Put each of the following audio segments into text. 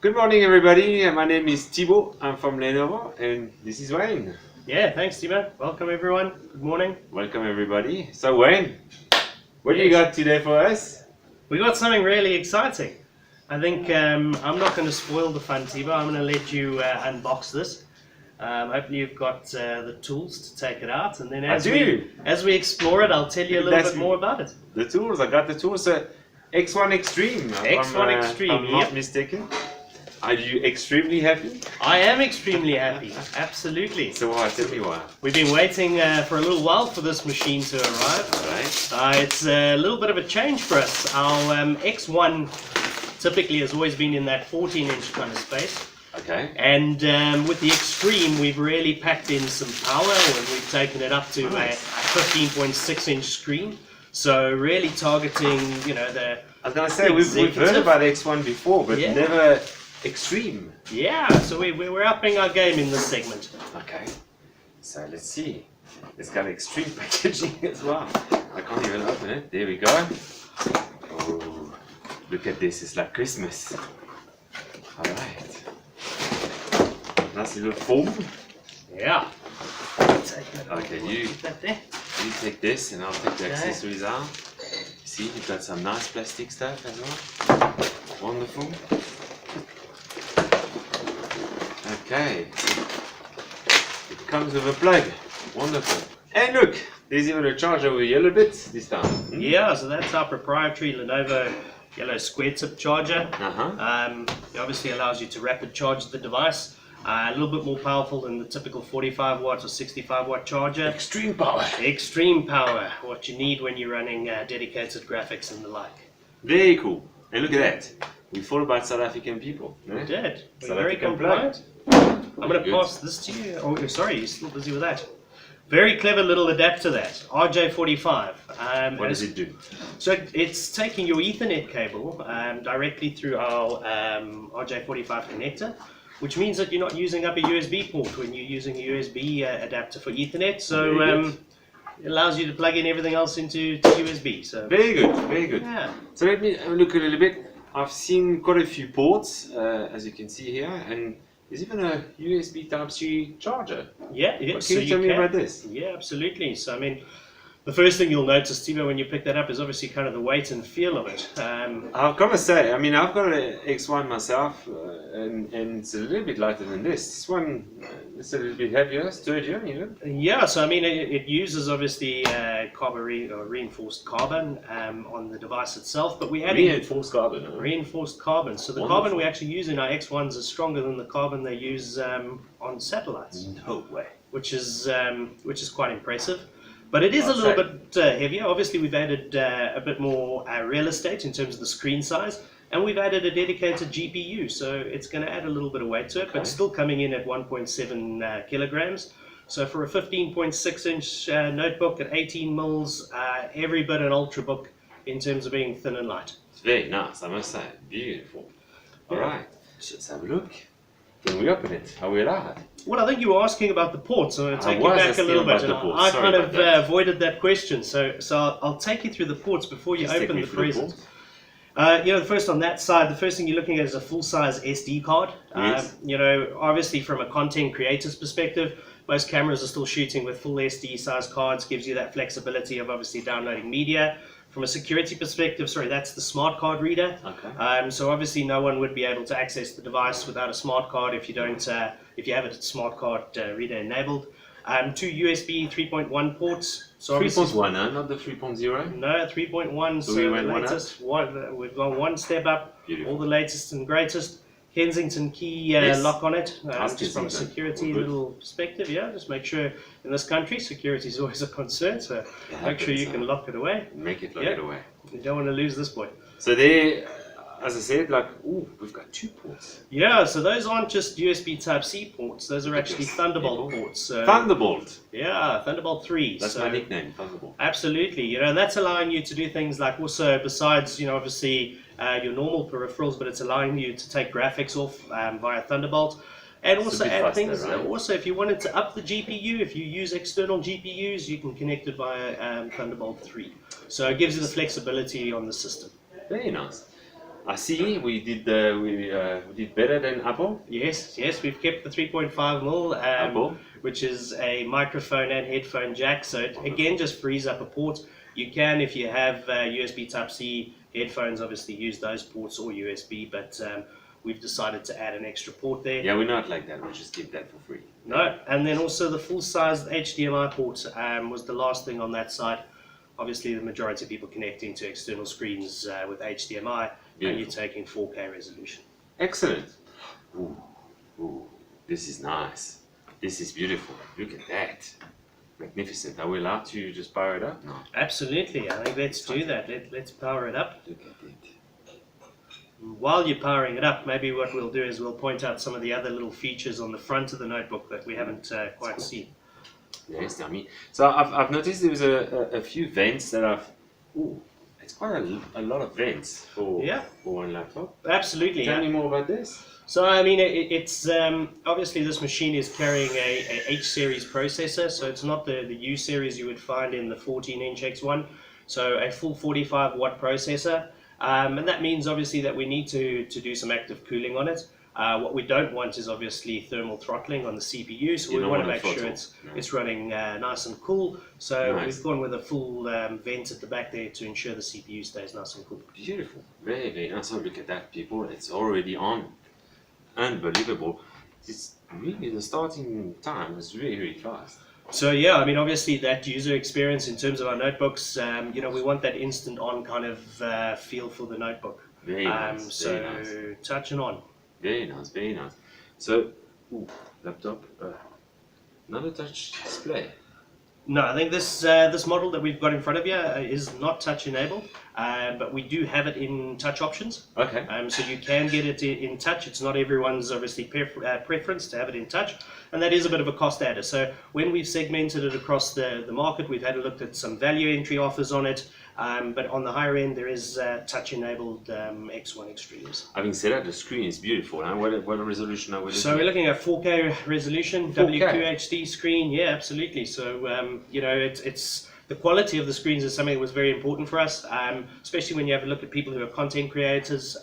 Good morning, everybody. My name is Thibaut. I'm from Lenovo, and this is Wayne. Yeah, thanks, Timo. Welcome, everyone. Good morning. Welcome, everybody. So, Wayne, what do you got today for us? We got something really exciting. I think I'm not going to spoil the fun, Timo. I'm going to let you unbox this. Hopefully, you've got the tools to take it out, and then as we explore it, I'll tell you a little bit more about it. The tools. I got the tools. X1 Extreme. X1 Extreme. If I'm not mistaken. Are you extremely happy? I am extremely happy, absolutely. So why? Tell me why. We've been waiting for a little while for this machine to arrive. Alright. It's a little bit of a change for us. Our X1 typically has always been in that 14-inch kind of space. Okay. And with the Extreme, we've really packed in some power and we've taken it up to a 15.6-inch screen. So really targeting, the I was going to say, we've heard about X1 before, but never Extreme. Yeah, so we're upping our game in this segment. Okay, so let's see. It's got extreme packaging as well. I can't even open it. There we go. Oh, look at this. It's like Christmas. Alright. Nice little foam. Yeah. Okay, you take this and I'll take the accessories out. See, you've got some nice plastic stuff as well. Wonderful. Okay, it comes with a plug. Wonderful. And look, there's even a charger with yellow bits this time. Yeah, so that's our proprietary Lenovo yellow square tip charger. It obviously allows you to rapid charge the device. A little bit more powerful than the typical 45 watt or 65 watt charger. Extreme power. Extreme power, what you need when you're running dedicated graphics and the like. Very cool. And look at that. We thought about South African people. We did. We're South very African compliant. I'm going to pass this to you. Oh, sorry, you're still busy with that. Very clever little adapter, that RJ45. What does it do? So it's taking your Ethernet cable directly through our RJ45 connector, which means that you're not using up a USB port when you're using a USB adapter for Ethernet. So it allows you to plug in everything else into USB. So very good, very good. Yeah. So let me look a little bit. I've seen quite a few ports, as you can see here, and there's even a USB Type-C charger. Yeah. Can you tell me about this? Yeah, absolutely. So I mean, the first thing you'll notice, Timo, when you pick that up is obviously kind of the weight and feel of it. I've got to say, I mean, I've got an X1 myself, and it's a little bit lighter than this. This one is a little bit heavier, sturdier, even. Yeah, so I mean, it uses obviously reinforced carbon on the device itself, but we had reinforced carbon. Huh? Reinforced carbon. So the carbon we actually use in our X1s is stronger than the carbon they use on satellites. No way. Which is quite impressive. But it is a little bit heavier. Obviously, we've added a bit more real estate in terms of the screen size, and we've added a dedicated GPU, so it's going to add a little bit of weight to it, but still coming in at 1.7 kilograms. So for a 15.6-inch notebook at 18 mils, every bit an ultrabook in terms of being thin and light. It's very nice, I must say. Beautiful. All right, let's have a look. Can we open it? Are we allowed? Well, I think you were asking about the ports, so I'll take you back a little bit. And I kind of avoided that question, so I'll take you through the ports before you open the present. The first on that side, the first thing you're looking at is a full-size SD card. Yes. Obviously from a content creator's perspective, most cameras are still shooting with full SD size cards, gives you that flexibility of obviously downloading media. From a security perspective, that's the smart card reader. Okay. So obviously no one would be able to access the device without a smart card if you don't, if you have a smart card reader enabled. Two USB 3.1 ports. So 3.1, not the 3.0? No, 3.1. So we the went latest. We've gone one step up. Beautiful. All the latest and greatest. Kensington key lock on it, just from a security little perspective. Yeah, just make sure in this country security is always a concern, so make sure you can lock it away. Make it lock it away. You don't want to lose this boy. So there, as I said, we've got 2 ports. Yeah, so those aren't just USB Type-C ports, those are actually Thunderbolt ports. Thunderbolt? Yeah, Thunderbolt 3. That's my nickname, Thunderbolt. Absolutely, and that's allowing you to do things like also, besides, obviously your normal peripherals, but it's allowing you to take graphics off via Thunderbolt. And also add things, also if you wanted to up the GPU, if you use external GPUs, you can connect it via Thunderbolt 3. So it gives you the flexibility on the system. Very nice. I see we did better than Apple. Yes, we've kept the 3.5mm, Apple. which is a microphone and headphone jack. So it again just frees up a port. You can, if you have USB Type-C headphones, obviously use those ports or USB, but we've decided to add an extra port there. Yeah, we're not like that. We'll just give that for free. No, and then also the full-sized HDMI port was the last thing on that side. Obviously, the majority of people connecting to external screens with HDMI, and you're taking 4K resolution. Excellent. Ooh, ooh, this is nice. This is beautiful. Look at that. Magnificent. Are we allowed to just power it up? No. Absolutely. I think let's do that. Let's power it up. Look at it. While you're powering it up, maybe what we'll do is we'll point out some of the other little features on the front of the notebook that we haven't quite seen. Yes, tell me. So I've noticed there's a few vents that I've... Ooh, it's quite a lot of vents for one laptop. Absolutely. Tell me more about this. So I mean, it's obviously this machine is carrying a H series processor, so it's not the U series you would find in the 14-inch X1. So a full 45 watt processor, and that means obviously that we need to do some active cooling on it. What we don't want is obviously thermal throttling on the CPU, so we want to make sure it's running nice and cool. So we've gone with a full vent at the back there to ensure the CPU stays nice and cool. Beautiful, very, very nice. So look at that, people. It's already on. Unbelievable. It's really, the starting time is really, really fast. So yeah, I mean, obviously that user experience in terms of our notebooks, you know, we want that instant on kind of feel for the notebook. Very nice. So very nice. touch and on. Very nice, very nice. So, laptop, another touch display. No, I think this model that we've got in front of you is not touch enabled, but we do have it in touch options. Okay. So you can get it in touch. It's not everyone's obviously preference to have it in touch, and that is a bit of a cost adder. So when we've segmented it across the market, we've had a look at some value entry offers on it, but on the higher end there is touch enabled X1 Extremes. Having said that, the screen is beautiful. Huh? What resolution are we looking at? So we're looking at 4K resolution, 4K. WQHD screen. Yeah, absolutely. So you know, it's the quality of the screens is something that was very important for us, especially when you have a look at people who are content creators.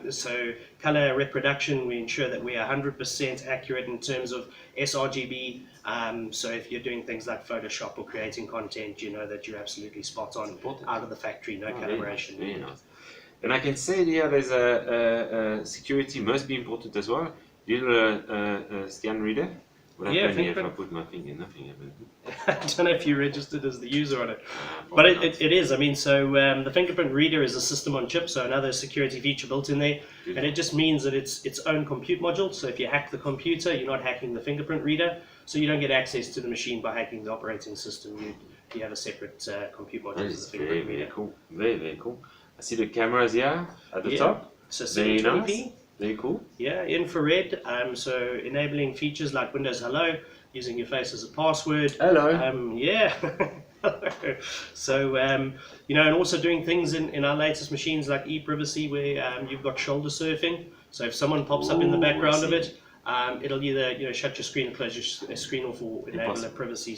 So color reproduction, we ensure that we are 100% accurate in terms of sRGB. So if you're doing things like Photoshop or creating content, you know that you're absolutely spot on out of the factory, no calibration. Very nice. And I can say here there's a security must be important as well. Little scan reader. What happens if I put my finger? Nothing happens. I don't know if you registered as the user on it, but it is. I mean, so the fingerprint reader is a system on chip, so another security feature built in there, and it just means that it's its own compute module. So if you hack the computer, you're not hacking the fingerprint reader, so you don't get access to the machine by hacking the operating system. You have a separate compute module. That is very, very cool. Very, very cool. I see the cameras here at the top. So 720p. Nice. Very cool. Yeah, infrared. So enabling features like Windows Hello, using your face as a password. Hello. Yeah. So you know, and also doing things in our latest machines like ePrivacy, where you've got shoulder surfing. So if someone pops up in the background of it, it'll either shut your screen, close your screen off, or enable a privacy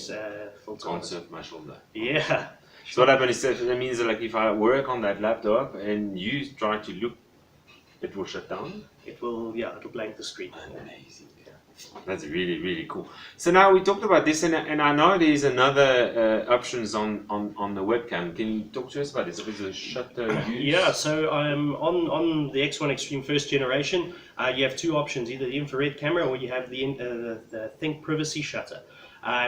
filter. Can't surf my shoulder. Yeah. So what happens is that means that, like, if I work on that laptop and you try to look, it will shut down. It will, it'll blank the screen. Amazing. That's really, really cool. So now we talked about this, and I know there's another options on the webcam. Can you talk to us about this? What is the shutter use? Yeah, so on the X1 Extreme first generation, you have two options: either the infrared camera or you have the Think Privacy shutter.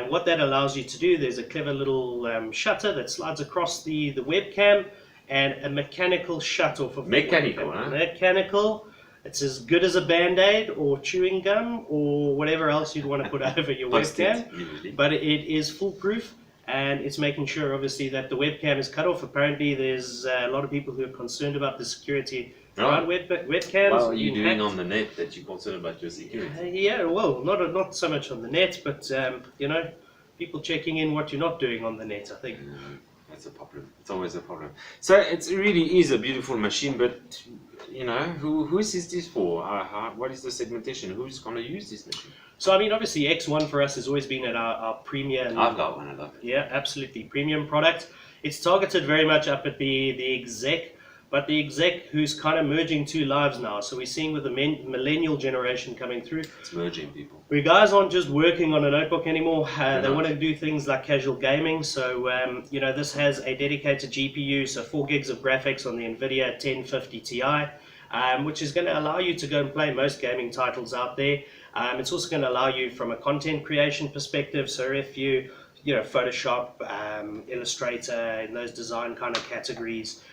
What that allows you to do, there's a clever little shutter that slides across the webcam, and a mechanical shut off of mechanical, huh? Mechanical. It's as good as a Band-Aid or chewing gum or whatever else you'd want to put over your webcam. But it is foolproof, and it's making sure, obviously, that the webcam is cut off. Apparently, there's a lot of people who are concerned about the security around webcams. What are you doing on the net that you're concerned about your security? Yeah, well, not so much on the net, but people checking in what you're not doing on the net, I think. That's a problem. It's always a problem. So it really is a beautiful machine, but who is this for? What is the segmentation? Who's going to use this machine? So I mean, obviously X1 for us has always been at our premium. I've got one. I love it. Yeah, absolutely premium product. It's targeted very much up at the exec, but the exec who's kind of merging two lives now. So we're seeing with the millennial generation coming through, It's merging people. where guys aren't just working on a notebook anymore. They not. want to do things like casual gaming. So you know, this has a dedicated GPU, so 4 gigs of graphics on the NVIDIA 1050 Ti, which is going to allow you to go and play most gaming titles out there. It's also going to allow you from a content creation perspective. So if you know, Photoshop, Illustrator, in those design kind of categories,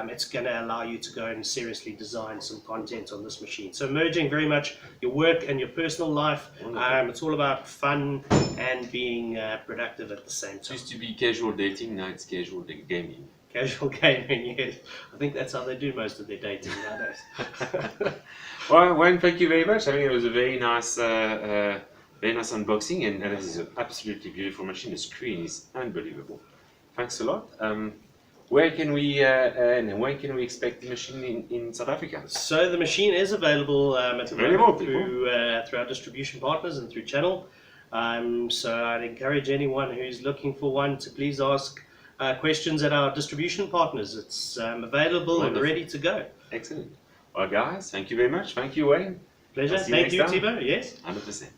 it's going to allow you to go and seriously design some content on this machine. So merging very much your work and your personal life. It's all about fun and being productive at the same It time. used to be casual dating, now it's casual gaming. Casual gaming, yes. I think that's how they do most of their dating nowadays. Well, Wayne, thank you very much. I think it was a very nice unboxing, and this is an absolutely beautiful machine. The screen is unbelievable. Thanks a lot. Where can we and when can we expect the machine in South Africa? So the machine is available at the moment through our distribution partners and through Channel. So I'd encourage anyone who's looking for one to please ask questions at our distribution partners. It's available and ready to go. Excellent. Well, guys, thank you very much. Thank you, Wayne. Pleasure. I'll see you Thank you, next time. Thibaut. Yes. 100%.